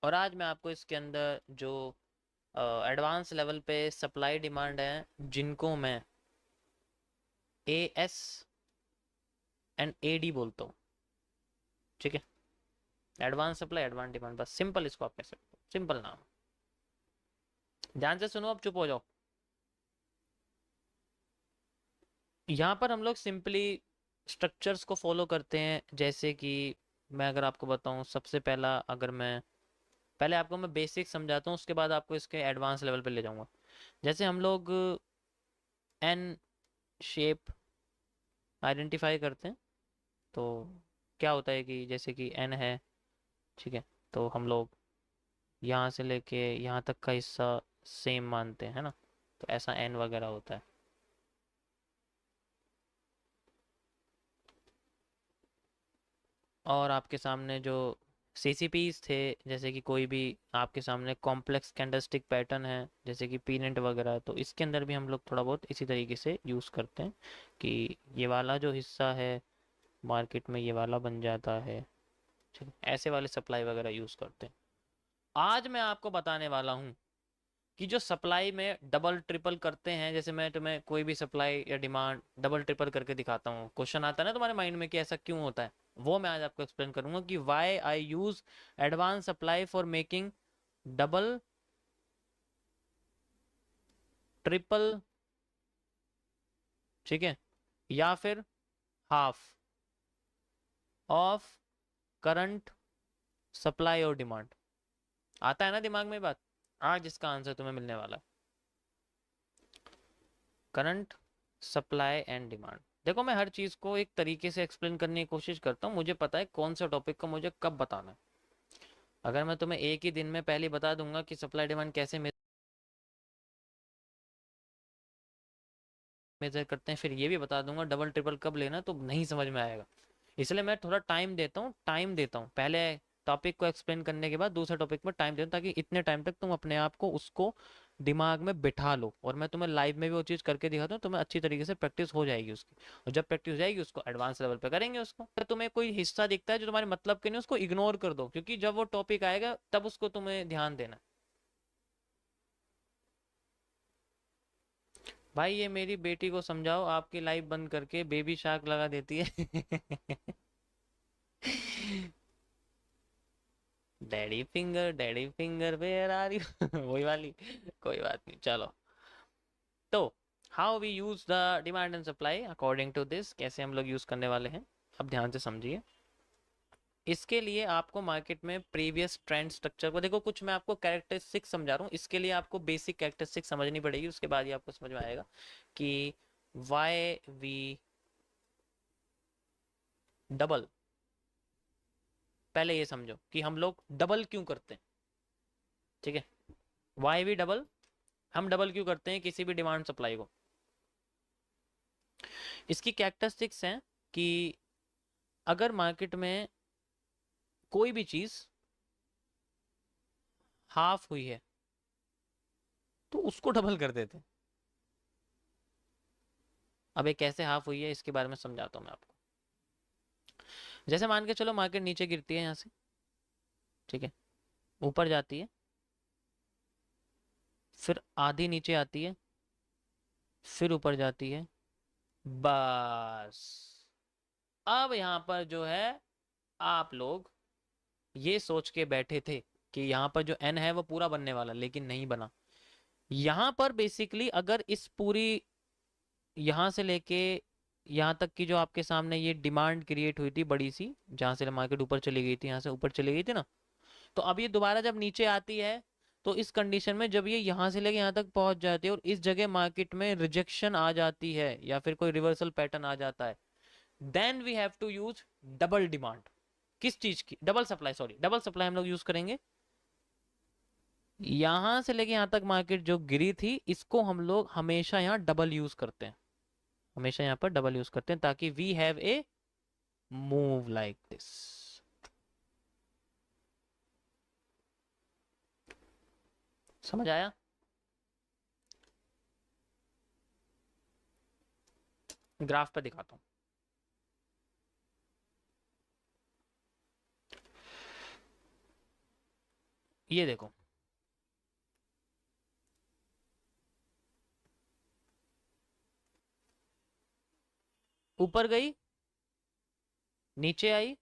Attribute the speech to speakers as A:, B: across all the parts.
A: और आज मैं आपको इसके अंदर जो एडवांस लेवल पे सप्लाई डिमांड है जिनको मैं AS एंड AD बोलता हूँ, ठीक है। एडवांस सप्लाई एडवांस डिमांड, बस सिंपल इसको आप कह सकते हो, सिंपल नाम। ध्यान से सुनो, अब चुप हो जाओ। यहाँ पर हम लोग सिंपली स्ट्रक्चर्स को फॉलो करते हैं, जैसे कि मैं अगर आपको बताऊँ, सबसे पहला अगर मैं पहले आपको मैं बेसिक समझाता हूँ, उसके बाद आपको इसके एडवांस लेवल पे ले जाऊँगा। जैसे हम लोग एन शेप आइडेंटिफाई करते हैं, तो क्या होता है कि जैसे कि एन है, ठीक है, तो हम लोग यहाँ से लेके यहाँ तक का हिस्सा सेम मानते हैं, है ना। तो ऐसा एन वगैरह होता है। और आपके सामने जो CCPs थे, जैसे कि कोई भी आपके सामने कॉम्प्लेक्स कैंडलस्टिक पैटर्न है जैसे कि पीनेट वगैरह, तो इसके अंदर भी हम लोग थोड़ा बहुत इसी तरीके से यूज़ करते हैं कि ये वाला जो हिस्सा है मार्केट में ये वाला बन जाता है, ठीक है। ऐसे वाले सप्लाई वगैरह यूज़ करते हैं। आज मैं आपको बताने वाला हूँ कि जो सप्लाई में डबल ट्रिपल करते हैं, जैसे मैं तुम्हें कोई भी सप्लाई या डिमांड डबल ट्रिपल करके दिखाता हूँ, क्वेश्चन आता है ना तुम्हारे माइंड में कि ऐसा क्यों होता है, वो मैं आज आपको एक्सप्लेन करूंगा कि why I use advance supply for making double triple, ठीक है, या फिर हाफ ऑफ करंट सप्लाई और डिमांड। आता है ना दिमाग में बात। आज इसका आंसर तुम्हें मिलने वाला है, करंट सप्लाई एंड डिमांड। देखो, मैं हर चीज़ को एक तरीके से एक्सप्लेन करने की कोशिश करता हूँ, मुझे पता है कौन सा टॉपिक को मुझे कब बताना है। अगर मैं तुम्हें एक ही दिन में पहले बता दूंगा कि सप्लाई डिमांड कैसे मेजर करते हैं, फिर ये भी बता दूंगा डबल ट्रिपल कब लेना, तो नहीं समझ में आएगा। इसलिए मैं थोड़ा टाइम देता हूँ पहले टॉपिक को एक्सप्लेन करने के बाद दूसरे टॉपिक में टाइम देता हूँ, ताकि इतने टाइम तक तुम अपने आप को उसको दिमाग में बिठा लो, और मैं तुम्हें लाइव में भी वो चीज़ करके दिखाता हूँ, तुम्हें अच्छी तरीके से प्रैक्टिस हो जाएगी उसकी। और जब प्रैक्टिस हो जाएगी उसको एडवांस लेवल पे करेंगे उसको। तो तुम्हें कोई हिस्सा दिखता है जो तुम्हारे मतलब के नहीं, उसको इग्नोर कर दो, क्योंकि जब वो टॉपिक आएगा तब उसको तुम्हें ध्यान देना है। भाई ये मेरी बेटी को समझाओ, आपकी लाइव बंद करके बेबी शार्क लगा देती है। Daddy finger where are you, वही वाली। कोई बात नहीं, चलो। तो how we use the demand and supply according to this, कैसे हम लोग यूज करने वाले हैं, अब ध्यान से समझिए। इसके लिए आपको मार्केट में प्रीवियस ट्रेंड स्ट्रक्चर को देखो, कुछ मैं आपको कैरेक्टरिस्टिक समझा रहा हूँ, इसके लिए आपको बेसिक कैरेक्टरिस्टिक समझनी पड़ेगी, उसके बाद ही आपको समझ में आएगा कि वाई वी डबल। पहले ये समझो कि हम लोग डबल क्यों करते हैं, ठीक है। वाई वी डबल, हम डबल क्यों करते हैं किसी भी डिमांड सप्लाई को। इसकी कैरेक्टरिस्टिक्स हैं कि अगर मार्केट में कोई भी चीज हाफ हुई है तो उसको डबल कर देते हैं। अब ये कैसे हाफ हुई है इसके बारे में समझाता हूँ मैं आपको। जैसे मान के चलो मार्केट नीचे गिरती है यहाँ से, ठीक है, ऊपर जाती है, फिर आधी नीचे आती है, फिर ऊपर जाती है, बस। अब यहाँ पर जो है, आप लोग ये सोच के बैठे थे कि यहाँ पर जो एन है वो पूरा बनने वाला, लेकिन नहीं बना। यहाँ पर बेसिकली अगर इस पूरी यहाँ से लेके यहाँ तक की जो आपके सामने ये डिमांड क्रिएट हुई थी बड़ी सी, जहाँ से मार्केट ऊपर चली गई थी, यहाँ से ऊपर चली गई थी ना, तो अब ये दोबारा जब नीचे आती है, तो इस कंडीशन में जब ये यहाँ से लेके यहाँ तक पहुंच जाती है और इस जगह मार्केट में रिजेक्शन आ जाती है या फिर कोई रिवर्सल पैटर्न आ जाता है, then we have to use double demand. किस चीज की double supply, sorry double supply हम लोग यूज करेंगे। यहां से लेके यहां तक मार्केट जो गिरी थी, इसको हम लोग हमेशा यहाँ डबल यूज करते हैं, हमेशा यहाँ पर डबल यूज करते हैं, ताकि we have a move like this. समझ आया। ग्राफ पे दिखाता हूँ। ये देखो, ऊपर गई, नीचे आई,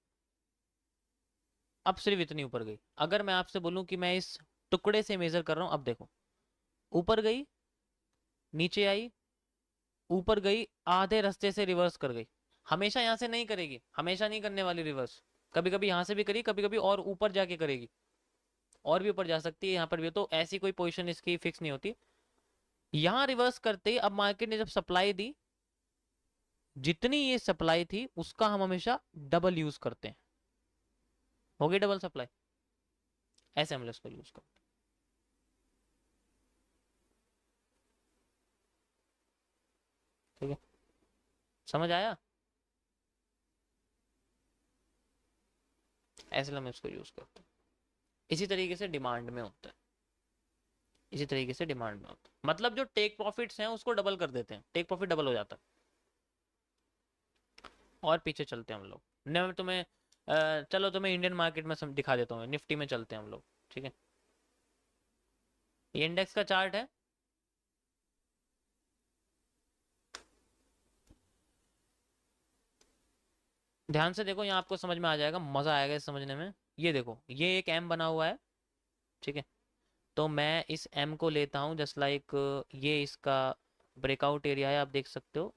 A: अब सिर्फ इतनी ऊपर गई। अगर मैं आपसे बोलूं कि मैं इस टुकड़े से मेजर कर रहा हूं, अब देखो, ऊपर गई, नीचे आई, ऊपर गई, आधे रास्ते से रिवर्स कर गई। हमेशा यहां से नहीं करेगी, हमेशा नहीं करने वाली रिवर्स, कभी कभी यहां से भी करी, कभी कभी और ऊपर जाके करेगी, और भी ऊपर जा सकती है, यहाँ पर भी। तो ऐसी कोई पोजीशन इसकी फिक्स नहीं होती। यहाँ रिवर्स करते ही अब मार्केट ने जब सप्लाई दी, जितनी ये सप्लाई थी उसका हम हमेशा डबल यूज करते हैं। हो गई डबल सप्लाई, ऐसे हम इसको यूज करते हैं। ठीक है, समझ आया? ऐसे हम इसको यूज करते हैं। इसी तरीके से डिमांड में होता है, इसी तरीके से डिमांड में होता है। मतलब जो टेक प्रॉफिट्स हैं उसको डबल कर देते हैं, टेक प्रॉफिट डबल हो जाता है। और पीछे चलते हैं हम लोग। मैं तुम्हें चलो तुम्हें इंडियन मार्केट में दिखा देता हूँ, निफ्टी में चलते हैं हम लोग। ठीक है, ये इंडेक्स का चार्ट है। ध्यान से देखो, यहाँ आपको समझ में आ जाएगा, मजा आएगा इस समझने में। ये देखो, ये एक एम बना हुआ है। ठीक है, तो मैं इस एम को लेता हूँ जस्ट लाइक, ये इसका ब्रेकआउट एरिया है, आप देख सकते हो।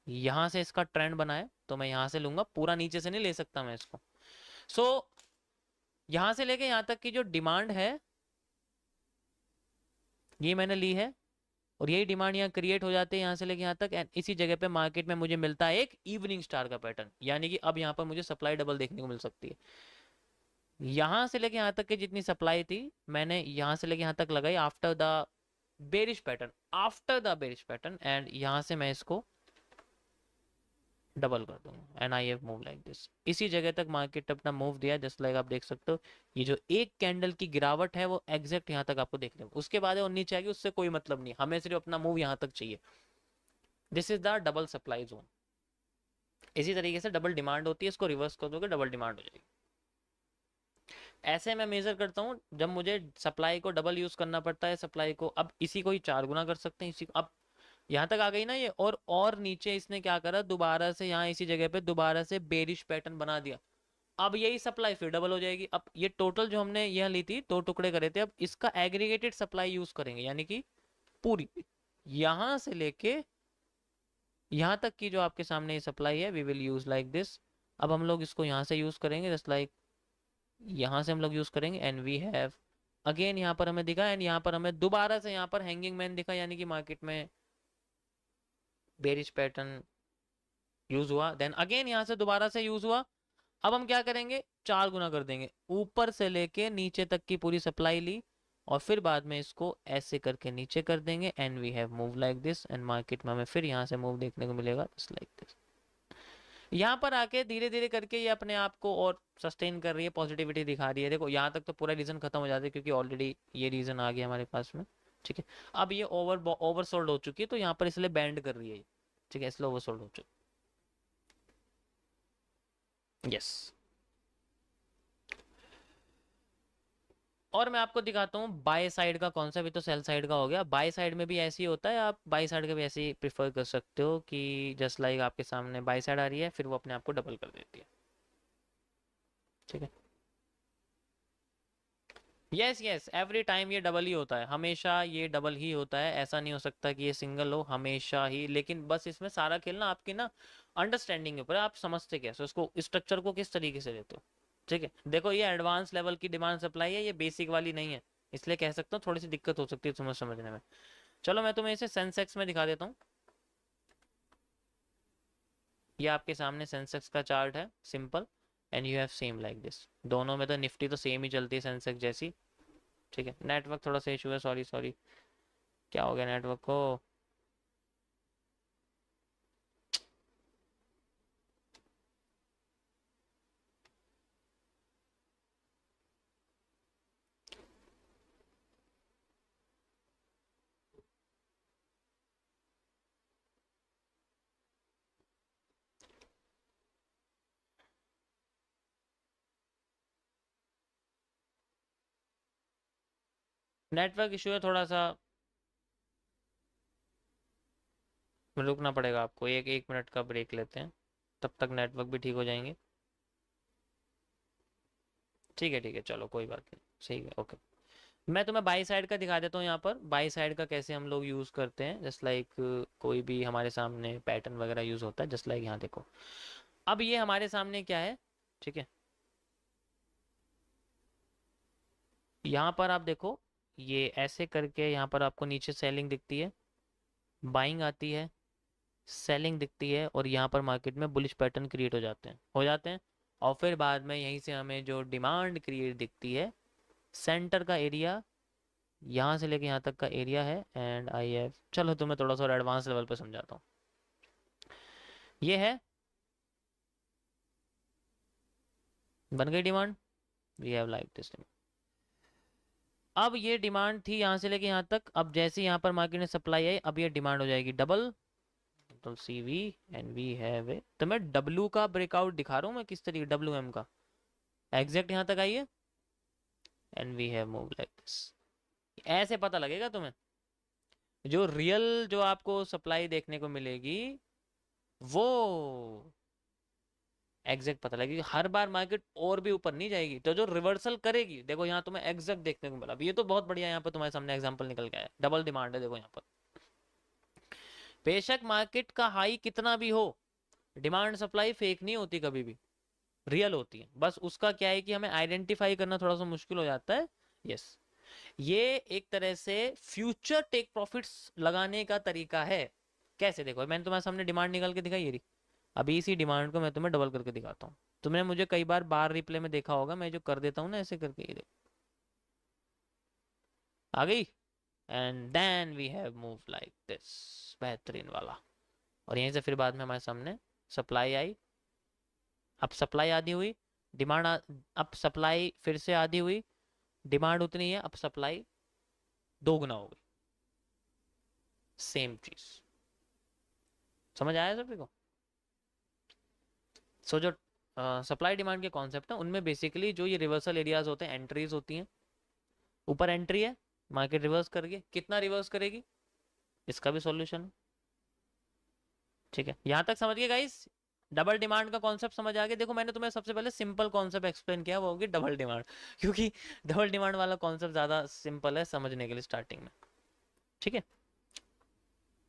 A: यहाँ से इसका ट्रेंड बना है, तो मैं यहाँ से लूंगा, पूरा नीचे से नहीं ले सकता मैं इसको। सो यहाँ से लेके यहाँ तक की जो डिमांड है, ये मैंने ली है, और यही डिमांड यहाँ क्रिएट हो जाते हैं यहाँ से लेके यहाँ तक। एंड इसी जगह पे मार्केट में मुझे मिलता है एक इवनिंग स्टार का पैटर्न, यानी कि अब यहाँ पर मुझे सप्लाई डबल देखने को मिल सकती है। यहाँ से लेके यहाँ तक की जितनी सप्लाई थी, मैंने यहाँ से लेके यहाँ तक लगाई after the bearish pattern, after the bearish pattern, and यहाँ से मैं इसको डबल कर दूंगा, and I have move like this. इसी जगह तक मार्केट अपना मूव दिया, जस्ट लाइक आप देख सकते हो। ये जो एक कैंडल की गिरावट है वो एग्जैक्ट यहाँ तक आपको देखने को, उसके बाद वो नीचे आएगी, उससे कोई मतलब नहीं, हमें सिर्फ अपना मूव यहाँ तक चाहिए। This is the double supply zone. इसी तरीके से डबल डिमांड होती है, इसको रिवर्स कर दोगे डबल डिमांड हो जाएगी। ऐसे मैं मेजर करता हूँ जब मुझे सप्लाई को डबल यूज करना पड़ता है, सप्लाई को। अब इसी को ही 4 गुना कर सकते हैं, इसी को। अब यहाँ तक आ गई ना ये, और नीचे इसने क्या करा, दोबारा से यहाँ इसी जगह पे दोबारा से बेरिश पैटर्न बना दिया। अब यही सप्लाई फिर डबल हो जाएगी। अब ये टोटल जो हमने यह ली थी, 2 टुकड़े करे थे, अब इसका एग्रीगेटेड सप्लाई यूज करेंगे, यानी कि पूरी यहां से लेके यहां तक की जो आपके सामने ये सप्लाई है, we will use like this. अब हम लोग इसको यहां से यूज करेंगे, जस्ट लाइक यहां से हम लोग यूज करेंगे, एंड वी हैव अगेन, यहाँ पर हमें दिखा, एंड यहाँ पर हमें दोबारा से यहाँ पर हैंगिंग मैन दिखा, यानी कि मार्केट में बेरिश पैटर्न यूज हुआ, देन अगेन यहाँ से दोबारा से यूज हुआ। अब हम क्या करेंगे, 4 गुना कर देंगे, ऊपर से लेके नीचे तक की पूरी सप्लाई ली, और फिर बाद में इसको ऐसे करके नीचे कर देंगे, and we have move like this. And market में हमें फिर यहाँ से मूव देखने को मिलेगा जस्ट लाइक दिस। यहाँ पर आके धीरे धीरे करके ये अपने आप को और सस्टेन कर रही है, पॉजिटिविटी दिखा रही है। देखो यहाँ तक तो पूरा रीजन खत्म हो जाता है, क्योंकि ऑलरेडी ये रीजन आ गया हमारे पास में। ठीक है, अब ये ओवरसोल्ड हो चुकी है, तो यहाँ पर इसलिए बैंड कर रही है। ठीक है, इसलिए ओवरसोल्ड हो चुकी है। यस, और मैं आपको दिखाता हूँ बाय साइड का कॉन्सेप्ट। ये तो सेल साइड का हो गया, बाय साइड में भी ऐसे ही होता है। आप बाय साइड का भी ऐसे ही प्रिफर कर सकते हो कि जस्ट लाइक आपके सामने बाय साइड आ रही है, फिर वो अपने आप को डबल कर देती है। ठीक है, यस यस, एवरी टाइम ये डबल ही होता है, हमेशा ये डबल ही होता है। ऐसा नहीं हो सकता कि ये सिंगल हो हमेशा ही। लेकिन बस इसमें सारा खेलना आपकी ना अंडरस्टैंडिंग के ऊपर है, आप समझते कैसे उसको, स्ट्रक्चर को किस तरीके से लेते हो। ठीक है, देखो ये एडवांस लेवल की डिमांड सप्लाई है, ये बेसिक वाली नहीं है, इसलिए कह सकता हूँ थोड़ी सी दिक्कत हो सकती है तुम्हें समझने में। चलो मैं तुम्हें इसे सेंसेक्स में दिखा देता हूँ। ये आपके सामने सेंसेक्स का चार्ट है, simple, and you have same like this. दोनों में तो निफ्टी तो सेम ही चलती है सेंसेक्स जैसी। ठीक है, नेटवर्क थोड़ा सा इशू है, सॉरी सॉरी। क्या हो गया नेटवर्क को? नेटवर्क इशू है थोड़ा सा, रुकना पड़ेगा आपको, एक एक मिनट का ब्रेक लेते हैं, तब तक नेटवर्क भी ठीक हो जाएंगे। ठीक है चलो कोई बात नहीं, सही है, ओके। मैं तुम्हें बाई साइड का दिखा देता हूँ, यहाँ पर बाई साइड का कैसे हम लोग यूज़ करते हैं, जस्ट लाइक कोई भी हमारे सामने पैटर्न वगैरह यूज़ होता है, जस्ट लाइक यहाँ देखो। अब ये हमारे सामने क्या है, ठीक है, यहाँ पर आप देखो, ये ऐसे करके यहाँ पर आपको नीचे सेलिंग दिखती है, बाइंग आती है, सेलिंग दिखती है, और यहाँ पर मार्केट में बुलिश पैटर्न क्रिएट हो जाते हैं। और फिर बाद में यहीं से हमें जो डिमांड क्रिएट दिखती है, सेंटर का एरिया यहाँ से लेके यहाँ तक का एरिया है, एंड आई हैव, चलो तुम्हें थोड़ा सा एडवांस लेवल पे समझाता हूँ। ये है, बन गई demand, we have like this. अब ये डिमांड थी यहाँ से लेके यहाँ तक, अब जैसे यहाँ पर मार्केट में सप्लाई आई, अब ये डिमांड हो जाएगी डबल, तो C V and we have a, तो मैं डब्ल्यू का ब्रेकआउट दिखा रहा हूँ मैं किस तरीके, डब्ल्यू एम का एग्जैक्ट यहाँ तक आई है, and we have move like this. ऐसे पता लगेगा तुम्हें, जो रियल जो आपको सप्लाई देखने को मिलेगी वो एग्जैक्ट पता लगेगी, हर बार मार्केट और भी ऊपर नहीं जाएगी, तो जो रिवर्सल करेगी, देखो यहाँ तुम्हें एग्जैक्ट देखने को मिला, ये तो बहुत बढ़िया, यहाँ पर तुम्हारे सामने एग्जांपल निकल के आया, डबल डिमांड है, देखो यहाँ पर बेशक मार्केट का हाई कितना भी हो, डिमांड सप्लाई फेक नहीं होती, कभी भी रियल होती है, बस उसका क्या है कि हमें आइडेंटिफाई करना थोड़ा सा मुश्किल हो जाता है। यस, ये एक तरह से फ्यूचर टेक प्रॉफिट्स लगाने का तरीका है। कैसे, देखो मैंने तुम्हारे सामने डिमांड निकाल के दिखाई, ये रही, अभी इसी डिमांड को मैं तुम्हें डबल करके दिखाता हूँ, तुमने मुझे कई बार बार रिप्ले में देखा होगा, मैं जो कर देता हूँ ना ऐसे करके, ये देखो आ गई, and then we have move like this, बेहतरीन वाला। और यहीं से फिर बाद में हमारे सामने सप्लाई आई, अब सप्लाई आधी हुई, डिमांड अब सप्लाई फिर से आधी हुई, डिमांड उतनी है, अब सप्लाई दोगुना हो गई, सेम चीज, समझ आया सभी को। सो जो सप्लाई डिमांड के कॉन्सेप्ट हैं उनमें बेसिकली जो ये रिवर्सल एरियाज होते हैं, एंट्रीज होती हैं, ऊपर एंट्री है, मार्केट रिवर्स करके कितना रिवर्स करेगी, इसका भी सॉल्यूशन है, ठीक है, यहां तक समझ गए गाइस। डबल डिमांड का कॉन्सेप्ट समझ आ गया, देखो मैंने तुम्हें सबसे पहले सिंपल कॉन्सेप्ट एक्सप्लेन किया, वो होगी डबल डिमांड, क्योंकि डबल डिमांड वाला कॉन्सेप्ट ज्यादा सिंपल है समझने के लिए स्टार्टिंग में, ठीक है।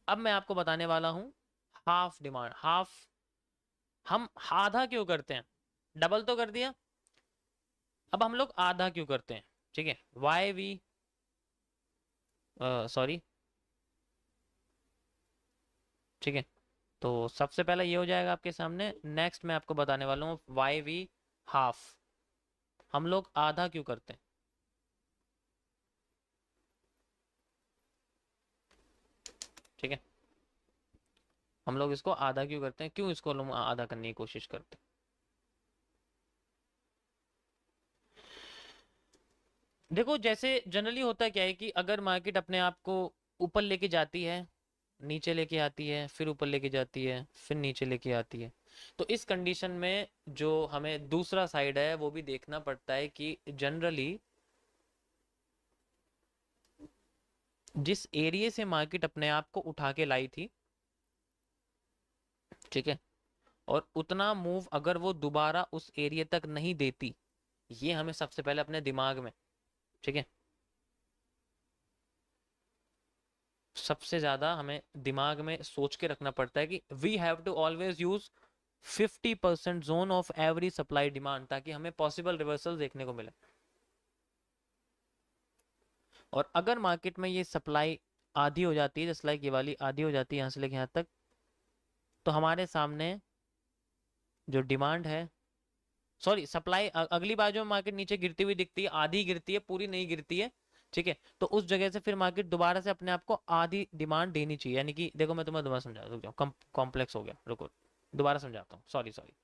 A: अब मैं आपको बताने वाला हूं हाफ डिमांड, हाफ हम आधा क्यों करते हैं, डबल तो कर दिया, अब हम लोग आधा क्यों करते हैं, ठीक है, वाई वी, सॉरी, ठीक है, तो सबसे पहले ये हो जाएगा आपके सामने, नेक्स्ट मैं आपको बताने वाला हूँ वाई वी हाफ, हम लोग आधा क्यों करते हैं, ठीक है, हम लोग इसको आधा क्यों करते हैं, क्यों इसको हम आधा करने की कोशिश करते हैं। देखो जैसे जनरली होता क्या है कि अगर मार्केट अपने आप को ऊपर लेके जाती है, नीचे लेके आती है, फिर ऊपर लेके जाती है, फिर नीचे लेके आती है, तो इस कंडीशन में जो हमें दूसरा साइड है वो भी देखना पड़ता है कि जनरली जिस एरिया से मार्केट अपने आप को उठा के लाई थी, ठीक है, और उतना मूव अगर वो दोबारा उस एरिया तक नहीं देती, ये हमें सबसे पहले अपने दिमाग में, ठीक है, सबसे ज्यादा हमें दिमाग में सोच के रखना पड़ता है कि we have to always use 50% zone of every supply demand, ताकि हमें पॉसिबल रिवर्सल देखने को मिले। और अगर मार्केट में ये सप्लाई आधी हो जाती है, जैसे लाइक ये वाली आधी हो जाती है यहाँ से लेके यहाँ तक, तो हमारे सामने जो डिमांड है, सॉरी सप्लाई, अगली बार जो मार्केट नीचे गिरती हुई दिखती है, आधी गिरती है, पूरी नहीं गिरती है, ठीक है, तो उस जगह से फिर मार्केट दोबारा से अपने आप को आधी डिमांड देनी चाहिए, यानी कि देखो मैं तुम्हें दोबारा समझा, रुक जाओ, कॉम्प्लेक्स हो गया, रुको दोबारा समझाता हूँ, सॉरी सॉरी।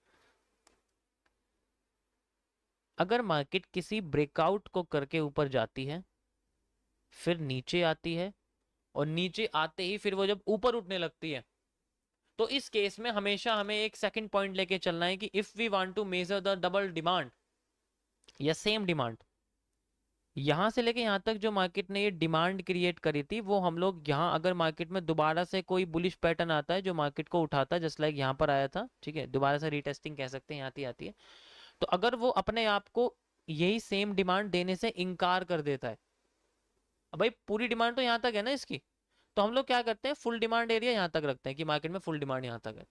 A: अगर मार्केट किसी ब्रेकआउट को करके ऊपर जाती है, फिर नीचे आती है, और नीचे आते ही फिर वो जब ऊपर उठने लगती है, तो इस केस में हमेशा हमें एक सेकंड पॉइंट लेके चलना है कि if we want to measure the double demand या सेम डिमांड, यहाँ से लेके यहाँ तक जो मार्केट ने ये डिमांड क्रिएट करी थी, वो हम लोग यहाँ अगर मार्केट में दोबारा से कोई बुलिश पैटर्न आता है जो मार्केट को उठाता है, जस्ट लाइक यहाँ पर आया था, ठीक है, दोबारा से रीटेस्टिंग कह सकते हैं, आती आती है, तो अगर वो अपने आप को यही सेम डिमांड देने से इनकार कर देता है, अब भाई पूरी डिमांड तो यहाँ तक है ना इसकी, तो हम लोग क्या करते हैं, फुल डिमांड एरिया यहाँ तक रखते हैं कि मार्केट में फुल डिमांड यहाँ तक है।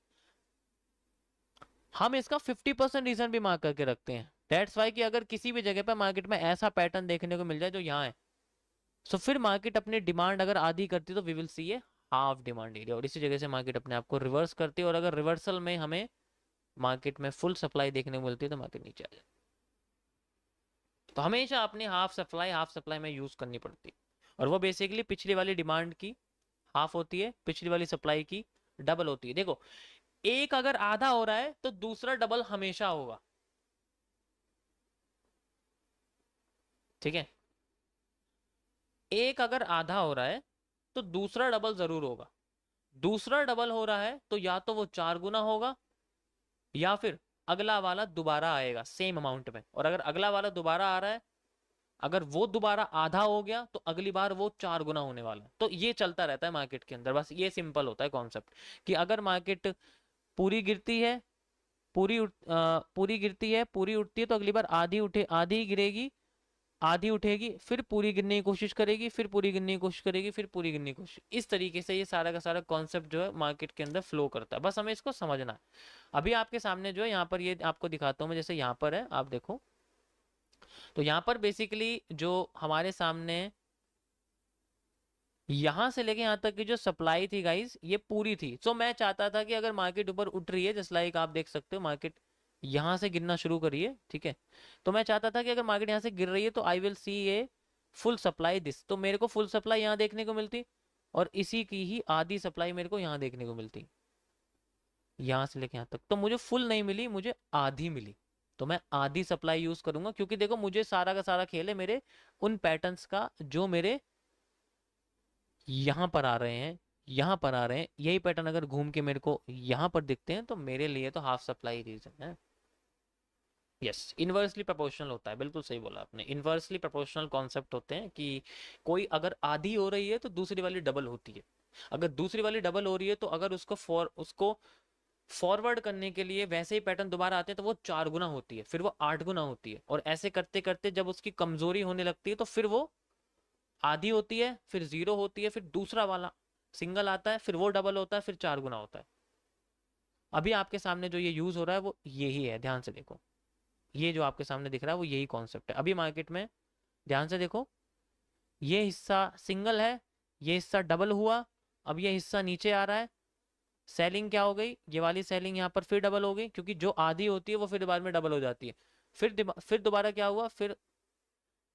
A: हम इसका 50% रीजन भी मार्क करके रखते हैं। दैट्स वाई कि अगर किसी भी जगह पर मार्केट में ऐसा पैटर्न देखने को मिल जाए जो यहाँ है, सो फिर मार्केट अपनी डिमांड अगर आधी करती है तो we will see a half demand area, और इसी जगह से मार्केट अपने आप को रिवर्स करती है, और अगर रिवर्सल में हमें मार्केट में फुल सप्लाई देखने को मिलती है तो मार्केट नीचे आ जाए। तो हमेशा अपनी हाफ सप्लाई में यूज करनी पड़ती है, और वो बेसिकली पिछली वाली डिमांड की हाफ होती है, पिछली वाली सप्लाई की डबल होती है। देखो, एक अगर आधा हो रहा है तो दूसरा डबल हमेशा होगा, ठीक है, एक अगर आधा हो रहा है तो दूसरा डबल जरूर होगा, दूसरा डबल हो रहा है तो या तो वो 4 गुना होगा या फिर अगला वाला दोबारा आएगा सेम अमाउंट में, और अगर अगला वाला दोबारा आ रहा है, अगर वो दोबारा आधा हो गया तो अगली बार वो 4 गुना होने वाला है। तो ये चलता रहता है मार्केट के अंदर, बस ये सिंपल होता है कॉन्सेप्ट कि अगर मार्केट पूरी गिरती है, पूरी गिरती है, पूरी उठती है, तो अगली बार आधी गिरेगी, आधी उठेगी, फिर पूरी गिरने की कोशिश करेगी, फिर पूरी गिरने की कोशिश करेगी, फिर पूरी गिरने की कोशिश, इस तरीके से ये सारा का सारा कॉन्सेप्ट जो है मार्केट के अंदर फ्लो करता है, बस हमें इसको समझना है। अभी आपके सामने जो है यहाँ पर, ये आपको दिखाता हूँ मैं, जैसे यहाँ पर है, आप देखो, तो यहाँ पर बेसिकली जो हमारे सामने यहां से लेके यहाँ तक की जो सप्लाई थी गाइस, ये पूरी थी। सो मैं चाहता था कि अगर मार्केट ऊपर उठ रही है, जस्ट लाइक आप देख सकते हो मार्केट यहां से गिरना शुरू करिए, ठीक है, तो मैं चाहता था कि अगर मार्केट यहाँ से गिर रही है तो I will see a full supply this, तो मेरे को फुल सप्लाई यहाँ देखने को मिलती, और इसी की ही आधी सप्लाई मेरे को यहाँ देखने को मिलती, यहाँ से लेके यहाँ तक, तो मुझे फुल नहीं मिली, मुझे आधी मिली, तो मैं आधी सप्लाई यूज करूंगा, क्योंकि देखो मुझे सारा का सारा खेल है मेरे उन पैटर्न्स का जो मेरे यहाँ पर आ रहे हैं, यहाँ पर आ रहे हैं, यही पैटर्न अगर घूम के मेरे को यहाँ पर दिखते हैं तो मेरे लिए तो हाफ सप्लाई रीजन है। यस, इन्वर्सली प्रोपोर्शनल होता है, बिल्कुल सही बोला आपने, इन्वर्सली प्रोपोर्शनल कॉन्सेप्ट होते हैं कि कोई अगर आधी हो रही है तो दूसरी वाली डबल होती है, अगर दूसरी वाली डबल हो रही है तो अगर उसको फॉरवर्ड करने के लिए वैसे ही पैटर्न दोबारा आते हैं तो वो 4 गुना होती है, फिर वो 8 गुना होती है, और ऐसे करते करते जब उसकी कमजोरी होने लगती है तो फिर वो आधी होती है, फिर 0 होती है, फिर दूसरा वाला सिंगल आता है, फिर वो डबल होता है, फिर 4 गुना होता है। अभी आपके सामने जो ये यूज हो रहा है वो यही है, ध्यान से देखो, ये जो आपके सामने दिख रहा है वो यही कॉन्सेप्ट है अभी मार्केट में, ध्यान से देखो, ये हिस्सा सिंगल है, ये हिस्सा डबल हुआ, अब ये हिस्सा नीचे आ रहा है, सेलिंग क्या हो गई, ये वाली सेलिंग यहाँ पर फिर डबल हो गई, क्योंकि जो आधी होती है वो फिर बाद में डबल हो जाती है, फिर दोबारा क्या हुआ, फिर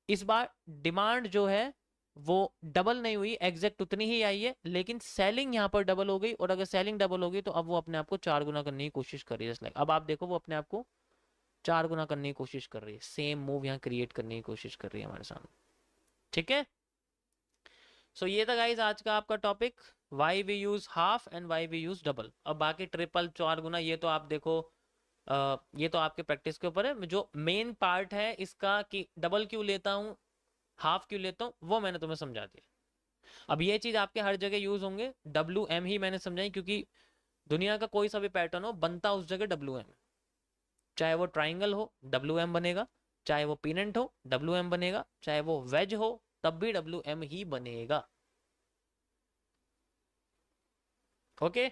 A: इस बार डिमांड जो है वो डबल नहीं हुई, एग्जैक्ट उतनी ही आई है, लेकिन सेलिंग यहाँ पर डबल हो गई, और अगर सेलिंग डबल हो गई तो अब वो अपने आप को 4 गुना करने की कोशिश कर रही है, लाइक अब आप देखो वो अपने आप को 4 गुना करने की कोशिश कर रही है, सेम मूव यहाँ क्रिएट करने की कोशिश कर रही है हमारे सामने, ठीक है। सो ये था गाइज आज का आपका topic, why we use half and why we use double. अब बाकी ट्रिपल 4 गुना ये तो आप देखो, ये तो आपके प्रैक्टिस के ऊपर है, जो मेन पार्ट है इसका कि डबल क्यों लेता हूँ, हाफ क्यों लेता हूँ, वो मैंने तुम्हें समझा दिया। अब ये चीज आपके हर जगह यूज होंगे, WM ही मैंने समझाई, क्योंकि दुनिया का कोई सा भी पैटर्न हो बनता उस जगह WM, चाहे वो ट्राइंगल हो WM बनेगा, चाहे वो पिनेंट हो WM बनेगा, चाहे वो वेज हो तब भी WM ही बनेगा। ओके